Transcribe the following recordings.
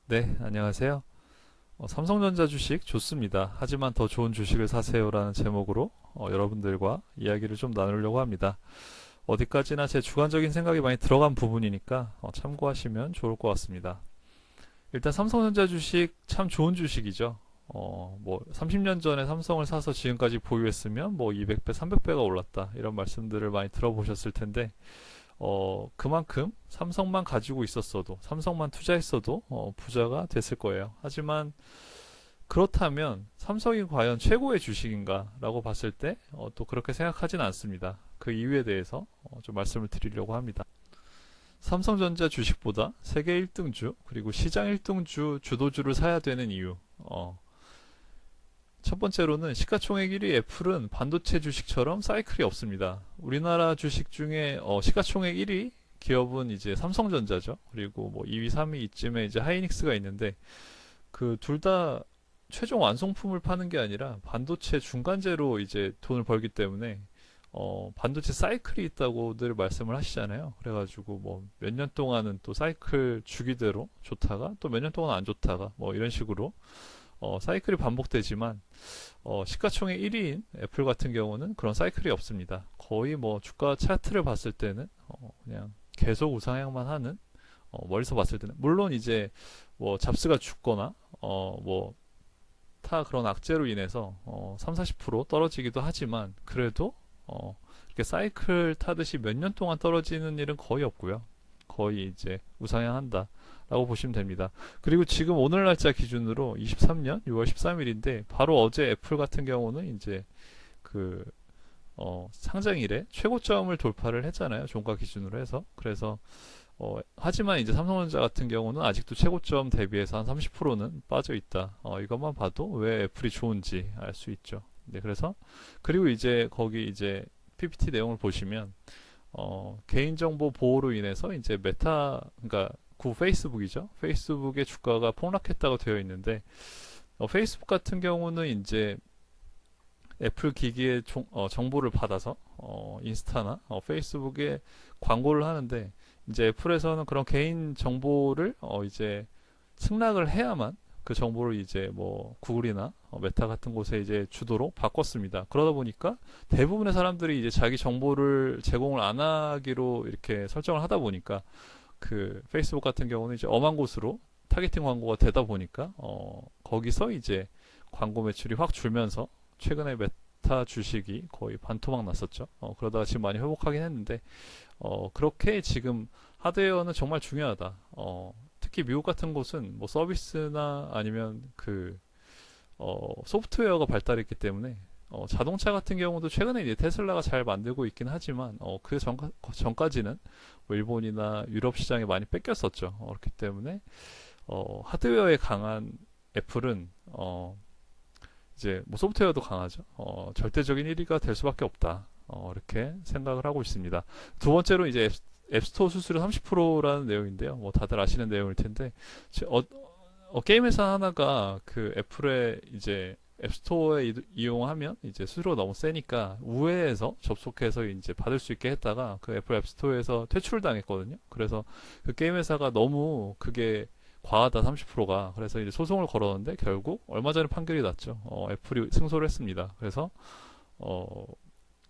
네, 안녕하세요. 삼성전자 주식 좋습니다. 하지만 더 좋은 주식을 사세요라는 제목으로 여러분들과 이야기를 좀 나누려고 합니다. 어디까지나 제 주관적인 생각이 많이 들어간 부분이니까 참고하시면 좋을 것 같습니다. 일단 삼성전자 주식 참 좋은 주식이죠. 뭐 30년 전에 삼성을 사서 지금까지 보유했으면 뭐 200배, 300배가 올랐다. 이런 말씀들을 많이 들어보셨을 텐데 그만큼 삼성만 가지고 있었어도, 삼성만 투자했어도, 부자가 됐을 거예요. 하지만, 그렇다면, 삼성이 과연 최고의 주식인가? 라고 봤을 때, 또 그렇게 생각하진 않습니다. 그 이유에 대해서, 좀 말씀을 드리려고 합니다. 삼성전자 주식보다 세계 1등주, 그리고 시장 1등주 주도주를 사야 되는 이유, 첫 번째로는 시가총액 1위 애플은 반도체 주식처럼 사이클이 없습니다. 우리나라 주식 중에 시가총액 1위 기업은 이제 삼성전자죠. 그리고 뭐 2위, 3위 이쯤에 이제 하이닉스가 있는데 그 둘 다 최종 완성품을 파는 게 아니라 반도체 중간재로 이제 돈을 벌기 때문에 반도체 사이클이 있다고 늘 말씀을 하시잖아요. 그래가지고 뭐 몇 년 동안은 또 사이클 주기대로 좋다가 또 몇 년 동안 안 좋다가 뭐 이런 식으로 사이클이 반복되지만 시가총액 1위인 애플 같은 경우는 그런 사이클이 없습니다. 거의 뭐 주가 차트를 봤을 때는 그냥 계속 우상향만 하는 멀리서 봤을 때는 물론 이제 뭐 잡스가 죽거나 뭐 타 그런 악재로 인해서 3, 40% 떨어지기도 하지만 그래도 이렇게 사이클 타듯이 몇 년 동안 떨어지는 일은 거의 없고요. 거의 이제 우상향한다. 라고 보시면 됩니다. 그리고 지금 오늘 날짜 기준으로 23년 6월 13일인데 바로 어제 애플 같은 경우는 이제 그 상장 이래 최고점을 돌파를 했잖아요. 종가 기준으로 해서. 그래서 하지만 이제 삼성전자 같은 경우는 아직도 최고점 대비해서 한 30%는 빠져 있다. 이것만 봐도 왜 애플이 좋은지 알 수 있죠. 네, 그래서 그리고 이제 거기 이제 PPT 내용을 보시면 개인정보 보호로 인해서 이제 메타, 그러니까 구 페이스북이죠. 페이스북의 주가가 폭락했다고 되어 있는데, 페이스북 같은 경우는 이제 애플 기기의 정보를 받아서 인스타나 페이스북에 광고를 하는데, 이제 애플에서는 그런 개인 정보를 이제 승낙을 해야만 그 정보를 이제 뭐 구글이나 메타 같은 곳에 이제 주도로 바꿨습니다. 그러다 보니까 대부분의 사람들이 이제 자기 정보를 제공을 안 하기로 이렇게 설정을 하다 보니까 그 페이스북 같은 경우는 이제 엄한 곳으로 타겟팅 광고가 되다 보니까 거기서 이제 광고 매출이 확 줄면서 최근에 메타 주식이 거의 반토막 났었죠. 그러다가 지금 많이 회복하긴 했는데 그렇게 지금 하드웨어는 정말 중요하다. 특히 미국 같은 곳은 뭐 서비스나 아니면 그 소프트웨어가 발달했기 때문에 자동차 같은 경우도 최근에 이제 테슬라가 잘 만들고 있긴 하지만 그 전까지는 뭐 일본이나 유럽 시장에 많이 뺏겼었죠. 그렇기 때문에 하드웨어에 강한 애플은 이제 뭐 소프트웨어도 강하죠. 절대적인 1위가 될 수밖에 없다. 이렇게 생각을 하고 있습니다. 두 번째로 이제 앱스토어 수수료 30%라는 내용인데요. 뭐 다들 아시는 내용일 텐데 게임 회사 하나가 그 애플의 이제 앱스토어에 이용하면 이제 수수료가 너무 세니까 우회해서 접속해서 이제 받을 수 있게 했다가 그 애플 앱스토어에서 퇴출을 당했거든요. 그래서 그 게임 회사가 너무 그게 과하다 30%가 그래서 이제 소송을 걸었는데 결국 얼마 전에 판결이 났죠. 애플이 승소를 했습니다. 그래서 어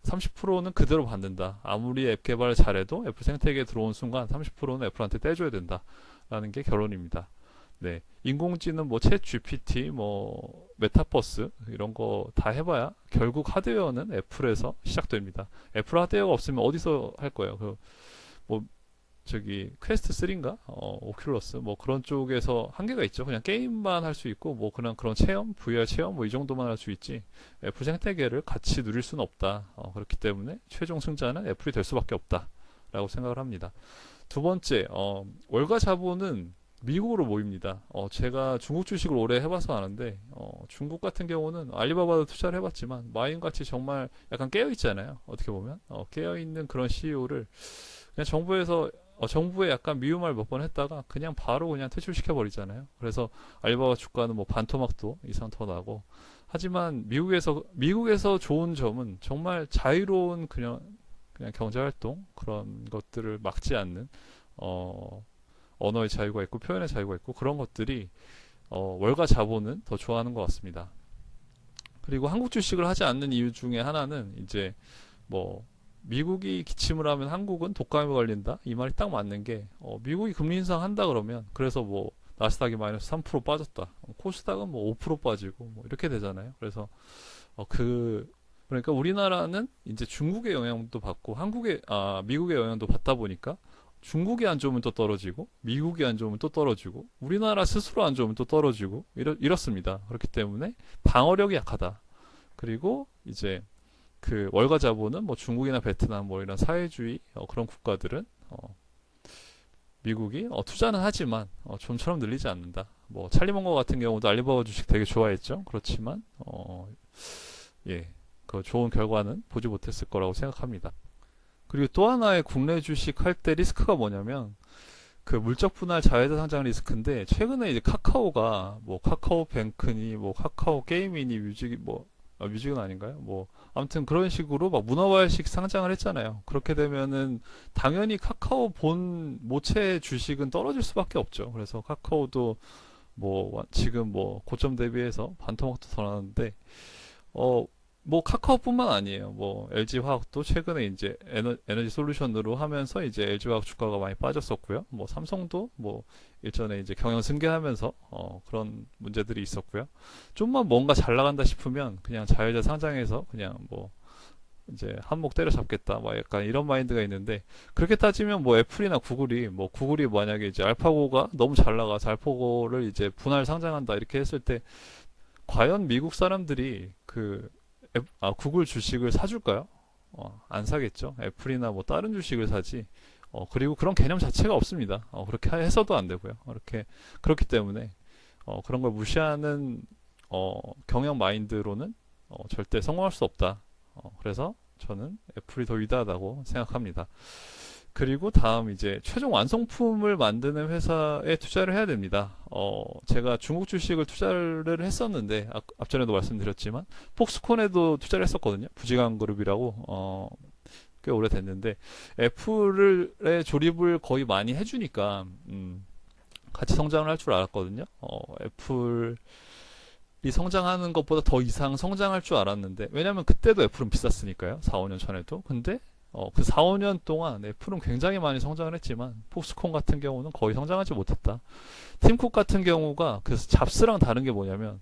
30%는 그대로 받는다. 아무리 앱 개발을 잘해도 애플 생태계에 들어온 순간 30%는 애플한테 떼줘야 된다라는 게 결론입니다. 네. 인공지능 뭐 챗 GPT 뭐 메타버스 이런 거 다 해봐야 결국 하드웨어는 애플에서 시작됩니다. 애플 하드웨어가 없으면 어디서 할 거예요? 뭐 저기 퀘스트 3인가? 오큘러스 뭐 그런 쪽에서 한계가 있죠. 그냥 게임만 할 수 있고 뭐 그냥 그런 체험, VR 체험 뭐 이 정도만 할 수 있지. 애플 생태계를 같이 누릴 수는 없다. 그렇기 때문에 최종 승자는 애플이 될 수밖에 없다라고 생각을 합니다. 두 번째, 월가 자본은 미국으로 모입니다. 제가 중국 주식을 오래 해봐서 아는데, 중국 같은 경우는 알리바바도 투자를 해봤지만, 마인같이 정말 약간 깨어있잖아요. 어떻게 보면. 깨어있는 그런 CEO를 그냥 정부에 약간 미움을 몇 번 했다가 그냥 바로 그냥 퇴출시켜 버리잖아요. 그래서 알리바바 주가는 뭐 반토막도 이상 더 나고. 하지만 미국에서 좋은 점은 정말 자유로운 그냥 경제 활동 그런 것들을 막지 않는 어 언어의 자유가 있고 표현의 자유가 있고 그런 것들이 월가 자본은 더 좋아하는 것 같습니다. 그리고 한국 주식을 하지 않는 이유 중에 하나는 이제 뭐 미국이 기침을 하면 한국은 독감에 걸린다 이 말이 딱 맞는 게 미국이 금리 인상한다 그러면 그래서 뭐 나스닥이 마이너스 3% 빠졌다 코스닥은 뭐 5% 빠지고 뭐 이렇게 되잖아요. 그래서 그러니까 우리나라는 이제 중국의 영향도 받고 미국의 영향도 받다 보니까 중국이 안 좋으면 또 떨어지고 미국이 안 좋으면 또 떨어지고 우리나라 스스로 안 좋으면 또 떨어지고 이렇습니다. 그렇기 때문에 방어력이 약하다. 그리고 이제 그 월가 자본은 뭐 중국이나 베트남 뭐 이런 사회주의 그런 국가들은 미국이 투자는 하지만 좀처럼 늘리지 않는다. 뭐 찰리먼거 같은 경우도 알리바바 주식 되게 좋아했죠. 그렇지만 예, 그 좋은 결과는 보지 못했을 거라고 생각합니다. 그리고 또 하나의 국내 주식 할 때 리스크가 뭐냐면 그 물적 분할 자회사 상장 리스크인데 최근에 이제 카카오가 뭐 카카오뱅크니 뭐 카카오 게임이니 뮤직은 아닌가요? 뭐 아무튼 그런 식으로 막 문어발식 상장을 했잖아요. 그렇게 되면은 당연히 카카오 본 모체 주식은 떨어질 수밖에 없죠. 그래서 카카오도 지금 고점 대비해서 반토막도 더 나는데 뭐 카카오뿐만 아니에요. 뭐 LG화학도 최근에 이제 에너지 솔루션으로 하면서 이제 LG화학 주가가 많이 빠졌었고요. 뭐 삼성도 뭐 일전에 이제 경영 승계하면서 그런 문제들이 있었고요. 좀만 뭔가 잘 나간다 싶으면 그냥 자회사 상장해서 그냥 뭐 이제 한몫 때려잡겠다. 뭐 약간 이런 마인드가 있는데 그렇게 따지면 뭐 애플이나 구글이 만약에 이제 알파고가 너무 잘 나가서 알파고를 이제 분할 상장한다 이렇게 했을 때 과연 미국 사람들이 구글 주식을 사줄까요? 안 사겠죠. 애플이나 뭐 다른 주식을 사지. 그리고 그런 개념 자체가 없습니다. 그렇게 해서도 안 되고요. 그렇기 때문에 그런 걸 무시하는 경영 마인드로는 절대 성공할 수 없다. 그래서 저는 애플이 더 위대하다고 생각합니다. 그리고 다음 이제 최종 완성품을 만드는 회사에 투자를 해야 됩니다. 제가 중국 주식을 투자를 했었는데 앞전에도 말씀드렸지만 폭스콘에도 투자를 했었거든요. 부지간 그룹이라고 꽤 오래됐는데 애플의 조립을 거의 많이 해주니까 같이 성장을 할 줄 알았거든요. 애플이 성장하는 것보다 더 이상 성장할 줄 알았는데 왜냐면 그때도 애플은 비쌌으니까요. 4, 5년 전에도. 근데 그 4, 5년 동안 애플은 굉장히 많이 성장을 했지만 폭스콘 같은 경우는 거의 성장하지 못했다. 팀쿡 같은 경우가 그래서 잡스랑 다른 게 뭐냐면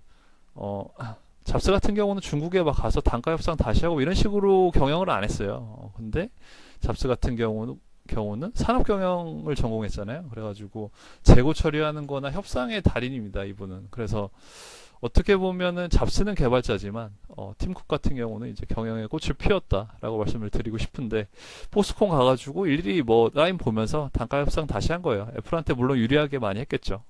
잡스 같은 경우는 중국에 막 가서 단가 협상 다시 하고 이런 식으로 경영을 안 했어요. 근데 잡스 같은 경우는 산업 경영을 전공했잖아요. 그래가지고 재고 처리하는 거나 협상의 달인입니다. 이분은. 그래서 어떻게 보면은 잡스는 개발자지만 팀쿡 같은 경우는 이제 경영에 꽃을 피웠다라고 말씀을 드리고 싶은데 포스콘 가가지고 일일이 뭐 라인 보면서 단가 협상 다시 한 거예요. 애플한테 물론 유리하게 많이 했겠죠.